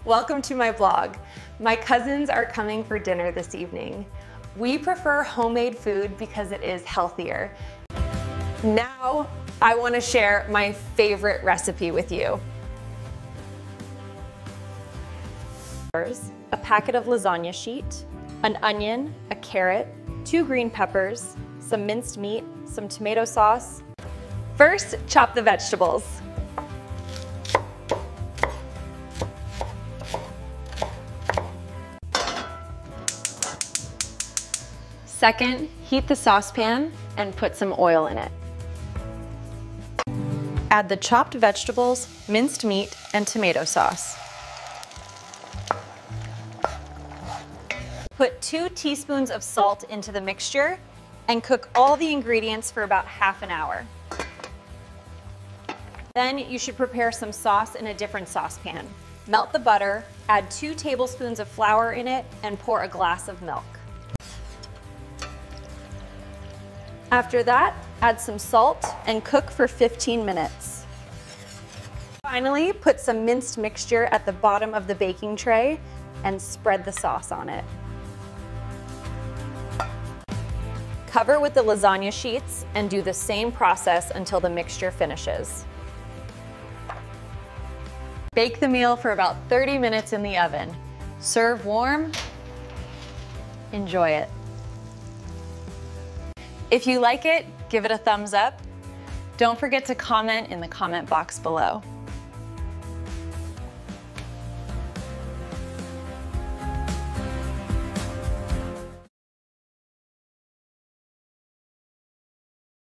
Welcome to my blog. My cousins are coming for dinner this evening. We prefer homemade food because it is healthier. Now, I want to share my favorite recipe with you. A packet of lasagna sheet, an onion, a carrot, 2 green peppers, some minced meat, some tomato sauce. First, chop the vegetables. Second, heat the saucepan and put some oil in it. Add the chopped vegetables, minced meat, and tomato sauce. Put 2 teaspoons of salt into the mixture and cook all the ingredients for about half an hour. Then you should prepare some sauce in a different saucepan. Melt the butter, add 2 tablespoons of flour in it, and pour a glass of milk. After that, add some salt and cook for 15 minutes. Finally, put some minced mixture at the bottom of the baking tray and spread the sauce on it. Cover with the lasagna sheets and do the same process until the mixture finishes. Bake the meal for about 30 minutes in the oven. Serve warm. Enjoy it. If you like it, give it a thumbs up. Don't forget to comment in the comment box below.